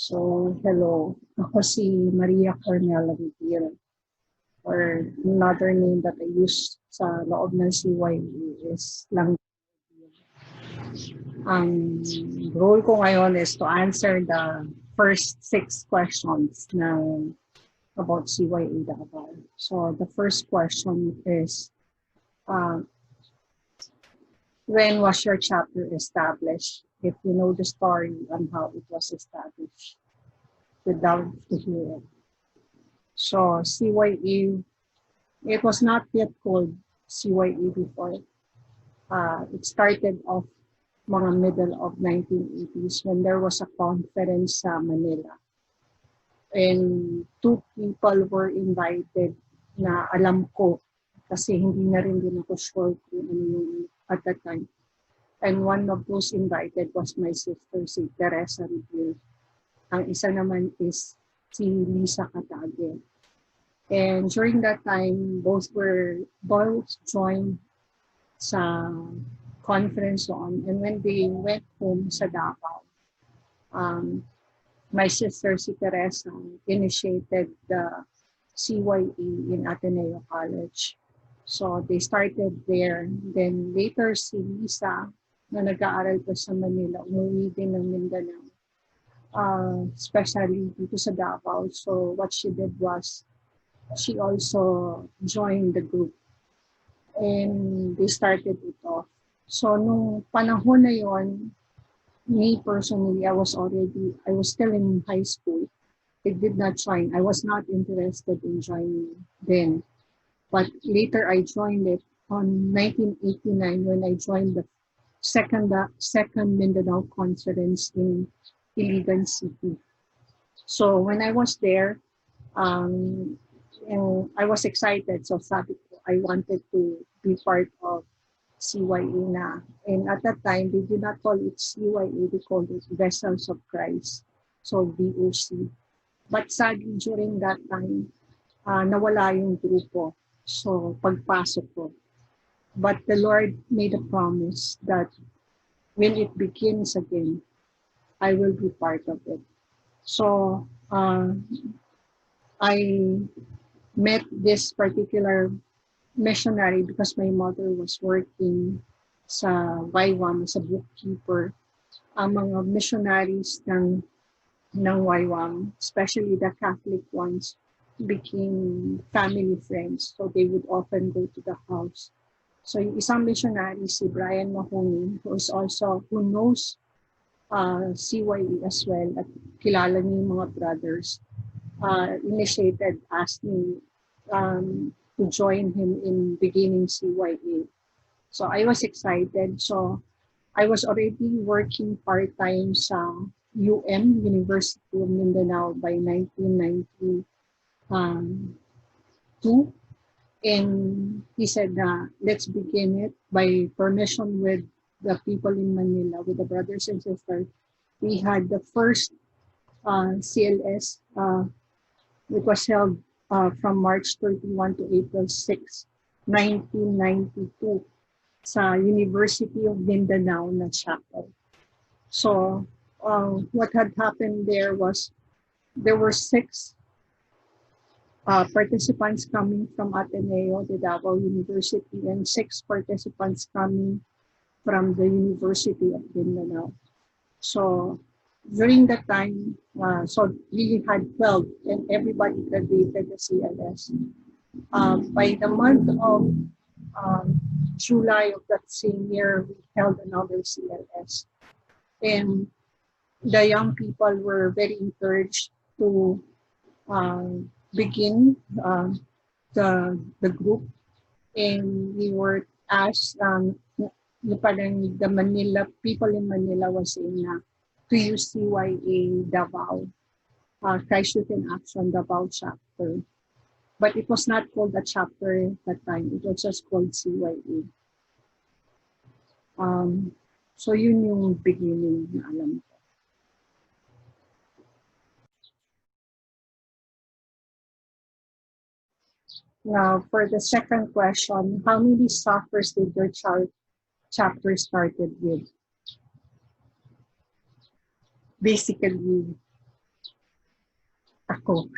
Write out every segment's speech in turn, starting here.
So, hello. Ako si Maria Cornela Vitil, or another name that I use sa loob ng CYA is lang. Ang role ko ngayon is to answer the first 6 questions about CYA Davao. So, the first question is, when was your chapter established? If you know the story on how it was established, without to hear it. So CYA, it was not yet called CYA before. It started off mga middle of 1980s when there was a conference sa Manila. And 2 people were invited na alam ko kasi hindi na rin din ako sure kung ano yung at that time. And one of those invited was my sister, si Teresa Rivel. Ang isa naman is si Lisa Katage. And during that time, both joined sa conference on. And when they went home sa Davao, my sister, si Teresa, initiated the CYA in Ateneo College. So they started there. Then later si Lisa, na nag-aaral pa sa Manila, umuwi din ng Mindanao. Especially dito sa Davao. So what she did was, she also joined the group. And they started it off. So nung panahon na yon, me personally, I was still in high school. I did not join. I was not interested in joining then. But later I joined it on 1989 when I joined the second Mindanao Conference in Iligan City. So when I was there, I was excited. So sabi ko, I wanted to be part of CYA na. And at that time, they did not call it CYA, they called it Vessels of Christ. So VOC. But sadly, during that time, nawala yung grupo. So pagpasok ko. But the Lord made a promise that when it begins again, I will be part of it. So I met this particular missionary because my mother was working sa YWAM as a bookkeeper. Ang mga missionaries ng YWAM, especially the Catholic ones, became family friends. So they would often go to the house. So yung isang missionary, si Brian Mahoney, who knows CYA as well, at kilala niya yung mga brothers, asked me to join him in beginning CYA. So I was excited. So I was already working part-time sa University of Mindanao by 1992. And he said, let's begin it by permission with the people in Manila, with the brothers and sisters. We had the first CLS. It was held from March 31 to April 6, 1992 sa University of Mindanao na chapel. So what had happened there was there were 6 participants coming from Ateneo, the Davao University, and 6 participants coming from the University of Mindanao. So during that time, so we had 12 and everybody graduated the CLS. By the month of July of that same year, we held another CLS. And the young people were very encouraged to begin the group. And we were asked, the Manila, people in Manila was saying to use CYA Davao, Christ Youth in Action Davao chapter. But it was not called a chapter at that time. It was just called CYA. So yun yung beginning na alam ko. Now, for the second question, how many suffers did your chapter started with? Basically, ako.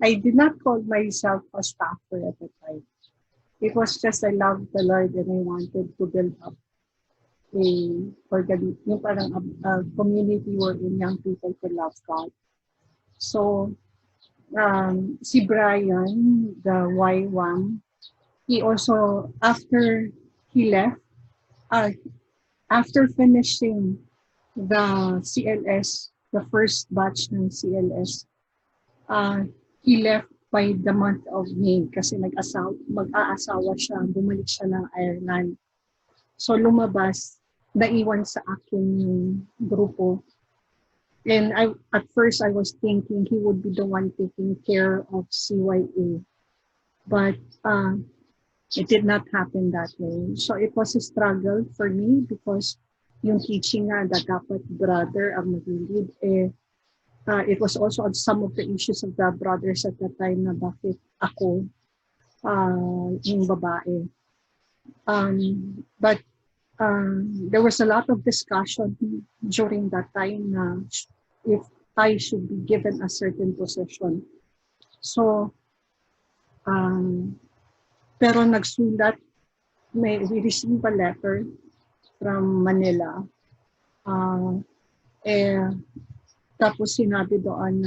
I did not call myself a staffer at the time. It was just I loved the Lord and I wanted to build up a yung parang a community wherein young people could love God. So, si Brian, the Y1, he also, after he left, uh, after finishing the CLS, the first batch ng CLS, he left by the month of May kasi mag-aasawa siya, bumalik siya ng Ireland. So lumabas, naiwan sa akin yung grupo. And at first I was thinking he would be the one taking care of CYA. But it did not happen that way. So it was a struggle for me because yung teaching nga that dapat brother ang mag-lead, it was also on some of the issues of the brothers at the time na bakit ako yung babae. But there was a lot of discussion during that time na if I should be given a certain position. So, pero nagsulat, we received a letter from Manila. Tapos sinabi doon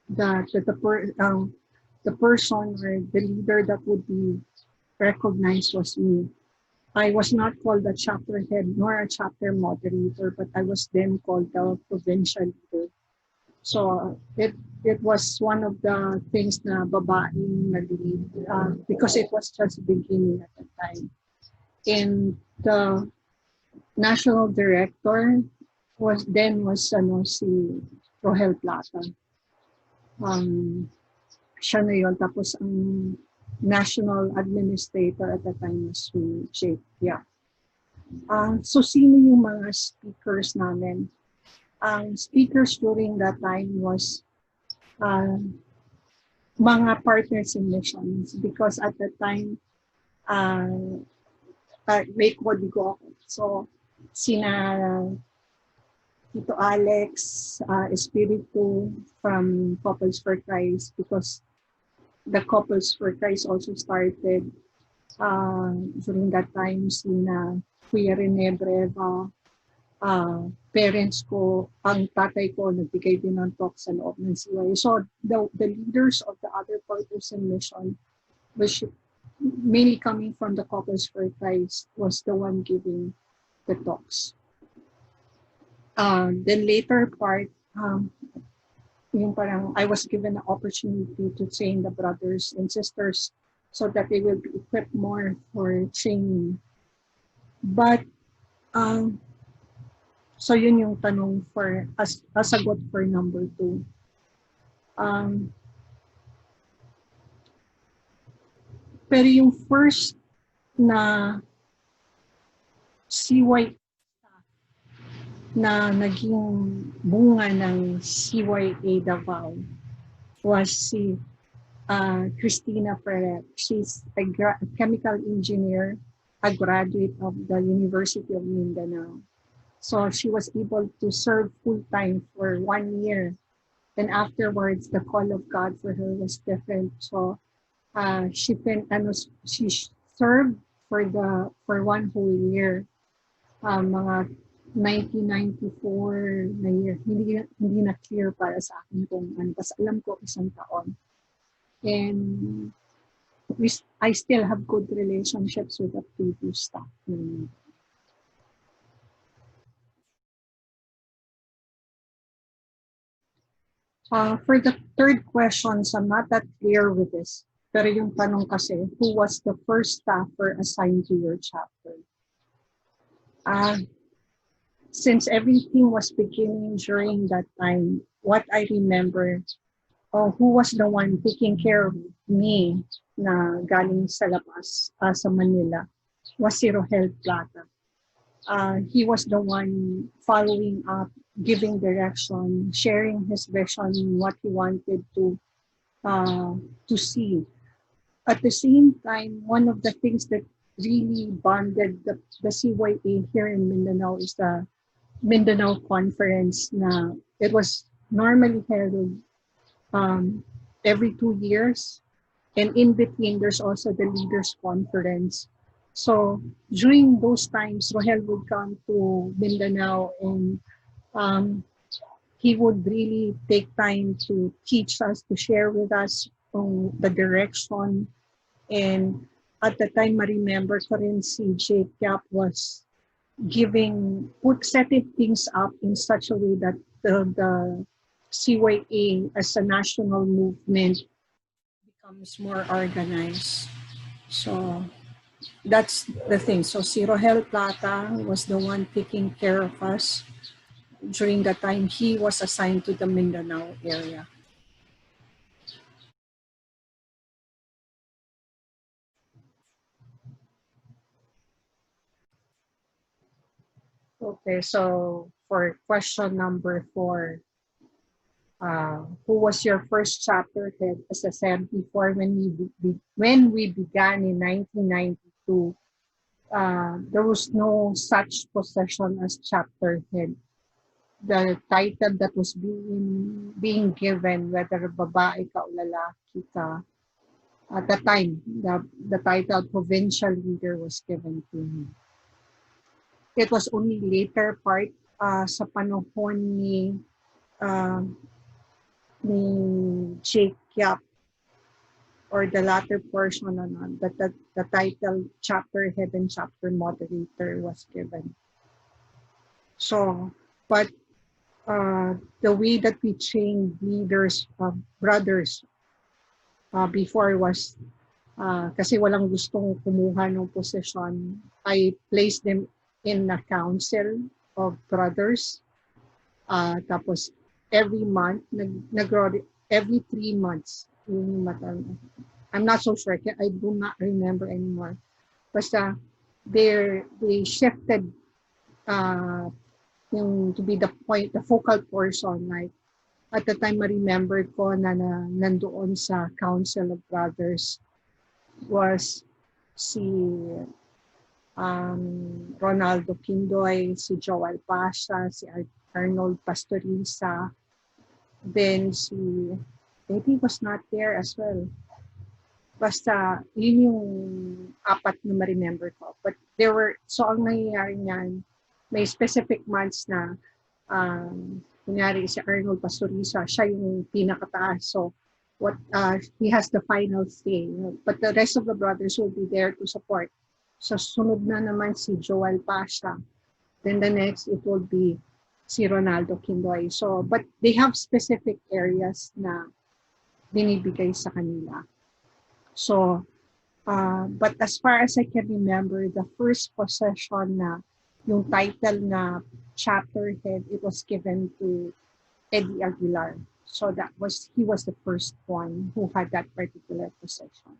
na the person or the leader that would be recognized was me. I was not called a chapter head nor a chapter moderator, but I was then called the provincial leader. So it was one of the things na babaeng nag-lead because it was just beginning at the time. And the national director was si Rohel Plata. Siya na yun. Tapos ang national administrator at the time was si Jake. Yeah. So sino yung mga speakers namin? Speakers during that time was mga partners in missions because at the time may kodigo ako. So sina Tito Alex, Espiritu from Couples for Christ because the Couples for Christ also started during that time. Sina Kuya Rene Breva, parents ko, ang tatay ko nagbigay din ng talk sa loob ng CYA. So the leaders of the other partners in mission, which mainly coming from the Couples for Christ, was the one giving the talks. Then later part, yung parang I was given an opportunity to train the brothers and sisters so that they will be equipped more for training. But so yun yung tanong for sagot for number 2. Pero yung first na CYA na naging bunga ng CYA Davao was si Christina Perez. She's a chemical engineer, a graduate of the University of Mindanao. So she was able to serve full-time for 1 year. And afterwards, the call of God for her was different. So she served for 1 whole year. Mga 1994 na year. Hindi na clear para sa akin kung ano. Kasi alam ko 1 taon. And I still have good relationships with the previous staff. For the third question, so I'm not that clear with this. Pero yung tanong kasi, who was the first staffer assigned to your chapter? Since everything was beginning during that time, what I remember, who was the one taking care of me na galing sa labas sa Manila was si Rohel Plata. He was the one following up, giving direction, sharing his vision, what he wanted to see. At the same time, one of the things that really bonded the CYA here in Mindanao is the Mindanao Conference na it was normally held um, every 2 years. And in between, there's also the leaders conference. So during those times, Rohel would come to Mindanao, and um, he would really take time to teach us, to share with us the direction. And at the time, I remember ko rin si Jacob was setting things up in such a way that the CYA as a national movement becomes more organized. So that's the thing. So si Rohel Plata was the one taking care of us during the time he was assigned to the Mindanao area. Okay, so for question number 4, who was your first chapter head? As I said before, when we began in 1992, there was no such position as chapter head. The title that was being given, whether babae ka o lalaki ka, at the time, the title provincial leader was given to me. It was only later part sa panahon uh, ni Jake Yap, or the latter portion that the title chapter head and chapter moderator was given. So, but the way that we trained leaders, brothers, before was, kasi walang gustong kumuha ng posisyon, I placed them in a council of brothers. Tapos every month, every 3 months, I'm not so sure, I do not remember anymore. Basta they shifted to be the focal person. Like at the time, I remember ko na nandoon sa Council of Brothers was si Ronaldo Quindoy, si Joel Pasha, si Arnold Pastoriza, then si Eddie was not there as well. Basta yun yung 4 na ma-remember ko. But there were, so ang nangyayari niyan, may specific months na kunyari si Arnold Pastoriza, siya yung pinakataas. So he has the final say. But the rest of the brothers will be there to support. So sunod na naman si Joel Pasha. Then the next, it will be si Ronaldo Quindoy. So, but they have specific areas na binibigay sa kanila. So, but as far as I can remember, the first possession na yung title na chapter head, it was given to Eddie Aguilar. So he was the first one who had that particular possession.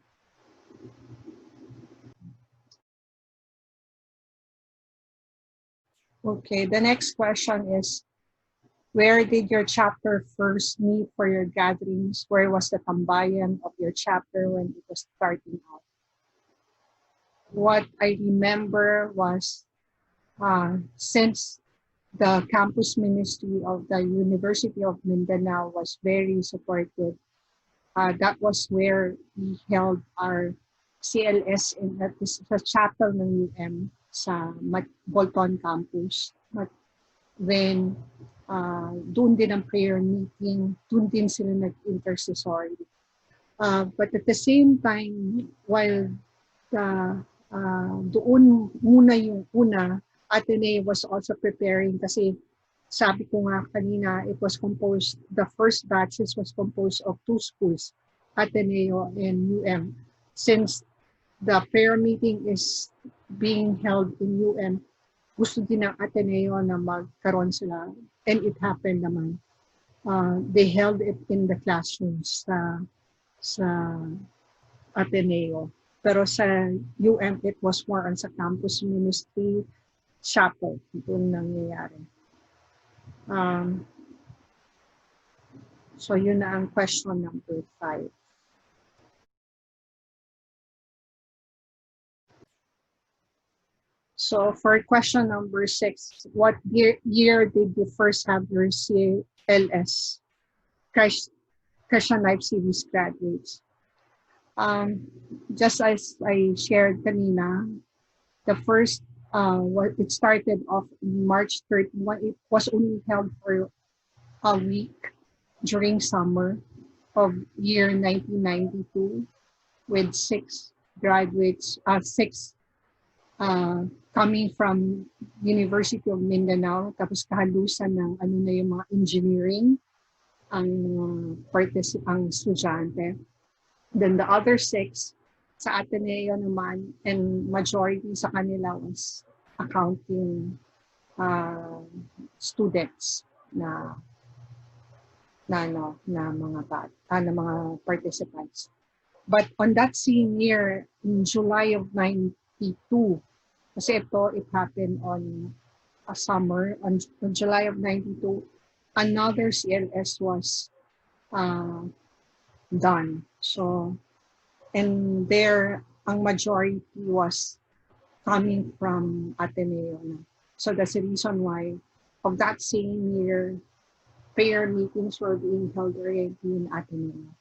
Okay, the next question is, where did your chapter first meet for your gatherings? Where was the tambayan of your chapter when it was starting out? What I remember was, since the campus ministry of the University of Mindanao was very supportive, that was where we held our CLS in sa chapel ng UM sa Bolton campus. When doon din ang prayer meeting, doon din sila nag-intercessory. But at the same time, while doon muna yung una, Ateneo was also preparing kasi sabi ko nga kanina, the first batches was composed of 2 schools, Ateneo and UM. Since the prayer meeting is being held in UM, gusto din ng Ateneo na magkaroon sila, and it happened naman. They held it in the classrooms sa Ateneo. Pero sa UM, it was more on sa campus ministry chapel. Doon nangyayari. So yun na ang question number 5. So for question number 6, what year did you first have your CLS, Christ Christian Life Series graduates. Just as I shared kanina, the first, it started off March 31. It was only held for a week during summer of year 1992 with six coming from University of Mindanao, tapos kahalusan ng ano na yung mga engineering ang ang estudyante. Then the other six sa Ateneo naman, and majority sa kanila was accounting students na mga participants. But on that same year, in July of 92, kasi it happened on a summer, on July of 92, another CLS was done. So, and there, ang majority was coming from Ateneo. So that's the reason why of that same year, prayer meetings were being held already in Ateneo.